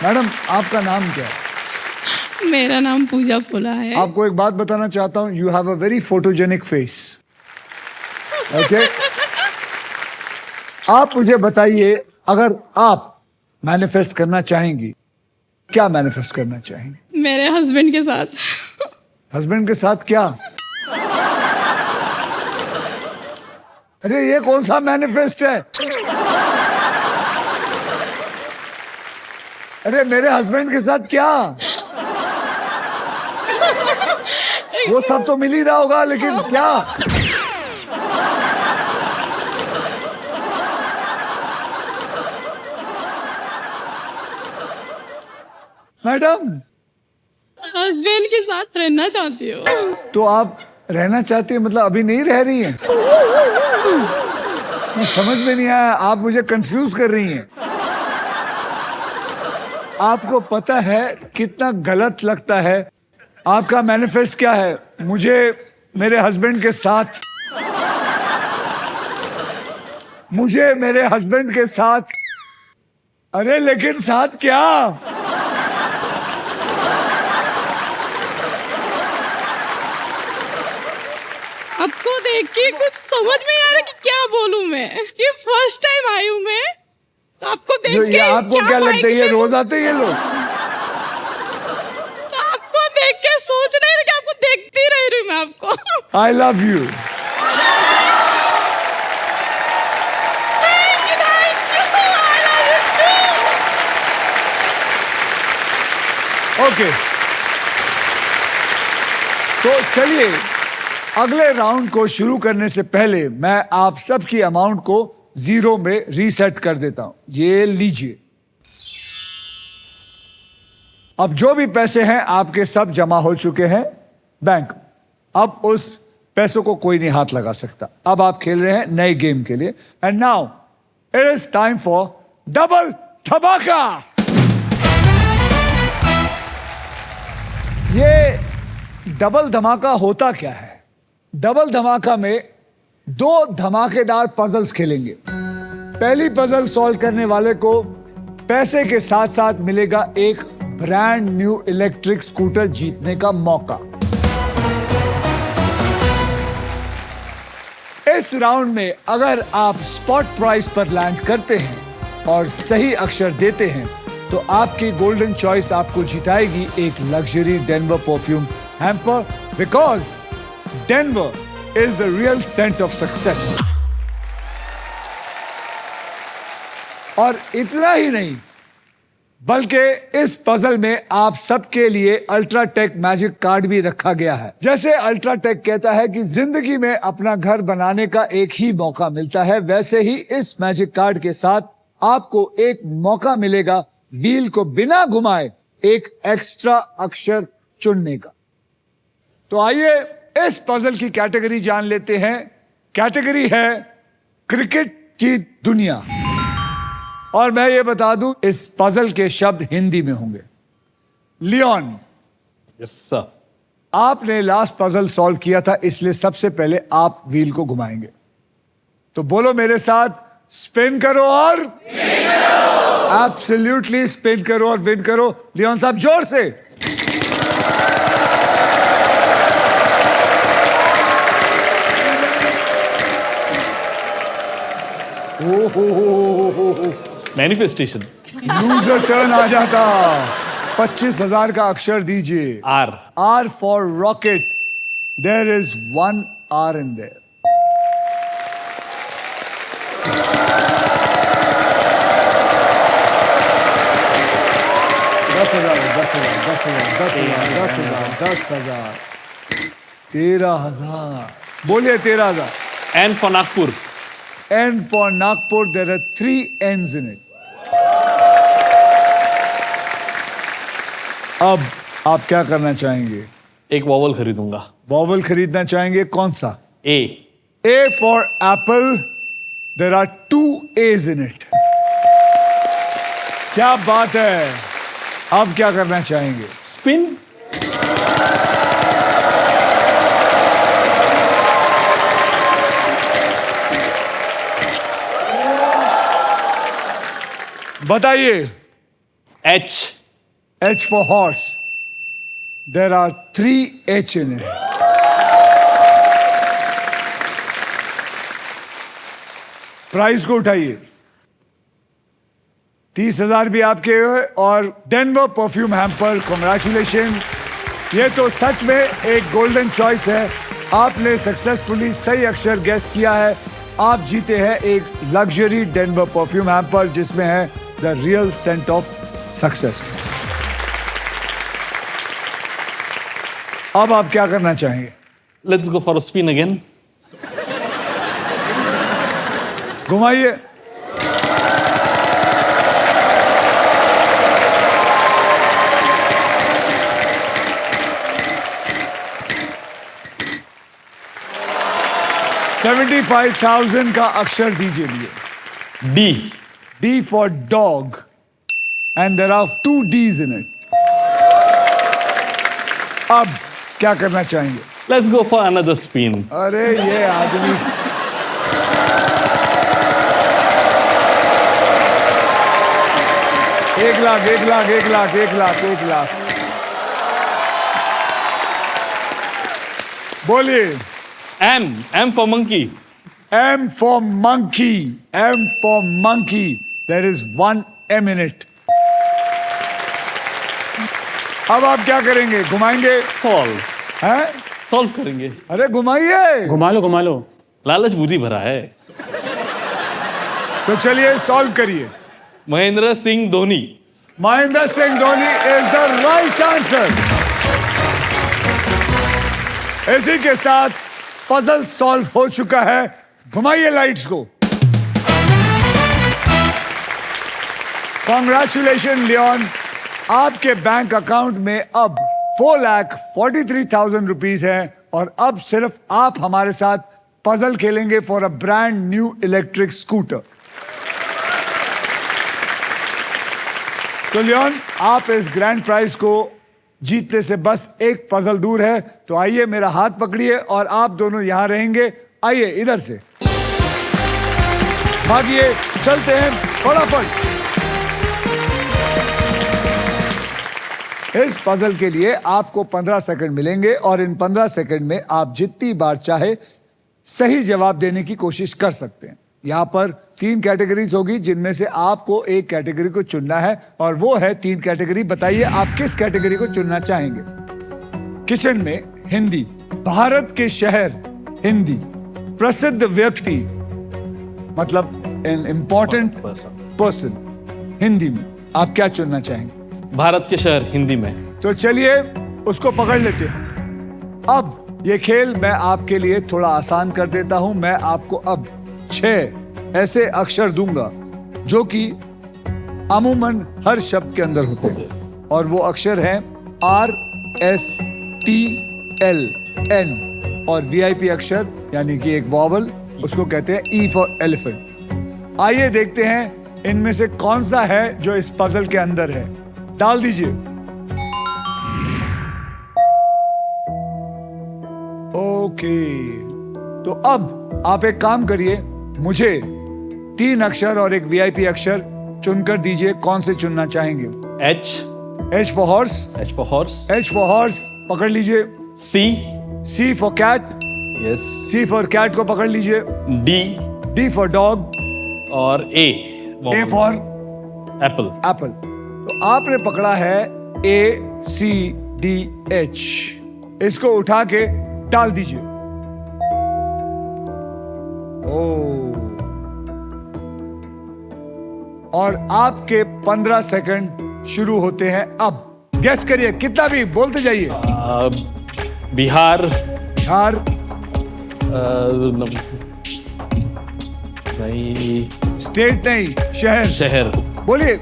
Madam आपका नाम क्या है? मेरा नाम पूजा पोला है। आपको एक बात बताना चाहता हूँ, you have a very photogenic face. Okay, आप मुझे बताइए, अगर आप मैनिफेस्ट करना चाहेंगी, क्या मैनिफेस्ट करना चाहेंगी? मेरे हस्बैंड के साथ। हस्बैंड के साथ क्या? अरे ये कौन सा मैनिफेस्ट है? अरे मेरे हस्बैंड के साथ क्या? वो सब तो मिल ही रहा होगा, लेकिन क्या? मैडम, हस्बैंड के साथ रहना चाहती हूँ। तो आप रहना चाहती है, मतलब अभी नहीं रह रही हैं? मैं समझ में नहीं आया, आप मुझे कंफ्यूज कर रही हैं। आपको पता है कितना गलत लगता है? आपका मैनिफेस्ट क्या है? मुझे मेरे हस्बैंड के साथ, मुझे मेरे हस्बैंड के साथ। अरे लेकिन साथ क्या? आपको देख के कुछ समझ में आ रहा कि क्या बोलूं मैं। ये फर्स्ट टाइम आई हूँ मैं, तो आपको देख के आपको क्या लगता है ये रोज आते हैं ये लोग? तो आपको देख के सोच नहीं रही कि आपको देखती रह रही हूँ मैं आपको। I love you. ओके, तो चलिए अगले राउंड को शुरू करने से पहले मैं आप सबकी अमाउंट को 0 में रीसेट कर देता हूं। ये लीजिए, अब जो भी पैसे हैं आपके सब जमा हो चुके हैं बैंक। अब उस पैसों को कोई नहीं हाथ लगा सकता। अब आप खेल रहे हैं नए गेम के लिए। And now it is time for double धमाका। ये डबल धमाका होता क्या है? डबल धमाका में 2 धमाकेदार पजल्स खेलेंगे। पहली पजल सॉल्व करने वाले को पैसे के साथ साथ मिलेगा एक ब्रांड न्यू इलेक्ट्रिक स्कूटर जीतने का मौका। इस राउंड में अगर आप स्पॉट प्राइस पर लैंड करते हैं और सही अक्षर देते हैं तो आपकी गोल्डन चॉइस आपको जिताएगी एक luxury Denver perfume hamper, because Denver is the real scent of success. और इतना ही नहीं, बल्कि इस पजल में आप सबके लिए अल्ट्राटेक मैजिक कार्ड भी रखा गया है। जैसे अल्ट्राटेक कहता है कि जिंदगी में अपना घर बनाने का एक ही मौका मिलता है, वैसे ही इस मैजिक कार्ड के साथ आपको एक मौका मिलेगा व्हील को बिना घुमाए एक एक्स्ट्रा अक्षर चुनने का। तो आइए इस पजल की कैटेगरी जान लेते हैं। कैटेगरी है क्रिकेट की दुनिया। और मैं ये बता दूं, इस पजल के शब्द हिंदी में होंगे। Leon, yes sir. आपने लास्ट पजल सॉल्व किया था, इसलिए सबसे पहले आप व्हील को घुमाएंगे। तो बोलो मेरे साथ, स्पिन करो और एब्सोल्युटली स्पिन करो और विन करो। लियोन साहब जोर से। मैनिफेस्टेशन। लूजर टर्न आ जाता। 25,000 का अक्षर दीजिए। Are. R for rocket. There is 1 R in there. दस हजार 13,000। बोलिए 13,000। N for Nagpur. N for Nagpur. There are 3 N's in it. अब आप क्या करना चाहेंगे? एक वॉवल खरीदूंगा। वॉवल खरीदना चाहेंगे, कौन सा? ए। A for apple. There are 2 A's in it. क्या बात है। अब क्या करना चाहेंगे? स्पिन। बताइए। H. H for horse. There are 3 H in it. Price को उठाइए। 30,000 भी आपके हैं और डेनवर परफ्यूम हैम्पर, कॉन्ग्रेचुलेशन। ये तो सच में एक गोल्डन चॉइस है। आपने सक्सेसफुली सही अक्षर गेस किया है। आप जीते हैं एक लग्जरी डेनवर परफ्यूम हैम्पर जिसमें है the real scent of success. अब आप क्या करना चाहेंगे? Let's go for a spin again. घुमाइए। $75,000 का अक्षर दीजिए लिए। D. D for dog and there are 2 D's in it. अब क्या करना चाहेंगे? Let's go for another spin. अरे ये आदमी एक लाख बोलिए। M. M for monkey. M for monkey. M for monkey. There is 1 M in it. अब आप क्या करेंगे? घुमाएंगे? Solve. हैं? Solve करेंगे। अरे घुमाइए। घुमा लो। लालच बुरी भरा है। तो चलिए सॉल्व करिए। Mahendra Singh Dhoni. Mahendra Singh Dhoni is the right answer. इसी के साथ पजल सॉल्व हो चुका है। घुमाइए लाइट्स को। कॉन्ग्रेचुलेशन लियोन, आपके बैंक अकाउंट में अब 4,43,000 रुपीज है और अब सिर्फ आप हमारे साथ पजल खेलेंगे for a brand new electric scooter. तो लियोन, आप इस ग्रैंड प्राइज को जीतने से बस एक पजल दूर है। तो आइए मेरा हाथ पकड़िए और आप दोनों यहां रहेंगे। आइए इधर से भागिए, चलते हैं फटाफट। इस पजल के लिए आपको 15 सेकंड मिलेंगे और इन 15 सेकंड में आप जितनी बार चाहे सही जवाब देने की कोशिश कर सकते हैं। यहां पर 3 कैटेगरीज होगी जिनमें से आपको एक कैटेगरी को चुनना है और वो है 3 कैटेगरी। बताइए आप किस कैटेगरी को चुनना चाहेंगे? किचन में हिंदी, भारत के शहर हिंदी, प्रसिद्ध व्यक्ति मतलब एन इंपॉर्टेंट पर्सन हिंदी में। आप क्या चुनना चाहेंगे? भारत के शहर हिंदी में। तो चलिए उसको पकड़ लेते हैं। अब ये खेल मैं आपके लिए थोड़ा आसान कर देता हूं। मैं आपको अब 6 ऐसे अक्षर दूंगा जो कि अमूमन हर शब्द के अंदर होते हैं और वो अक्षर हैं RSTLN और VIP अक्षर यानी कि एक वॉवल, उसको कहते हैं E फॉर एलिफेंट। आइए देखते हैं इनमें से कौन सा है जो इस पजल के अंदर है। डाल दीजिए। ओके, तो अब आप एक काम करिए, मुझे 3 अक्षर और एक VIP अक्षर चुनकर दीजिए। कौन से चुनना चाहेंगे? H. H for horse. H for horse. H for horse पकड़ लीजिए। C. C for cat. Yes. C for cat को पकड़ लीजिए। D. D for dog. और A. A for Apple. apple. तो आपने पकड़ा है ACDH। इसको उठा के डाल दीजिए। और आपके 15 सेकंड शुरू होते हैं अब। गेस करिए, कितना भी बोलते जाइए। बिहार। बिहार नहीं, स्टेट नहीं, शहर। शहर। बोलिए।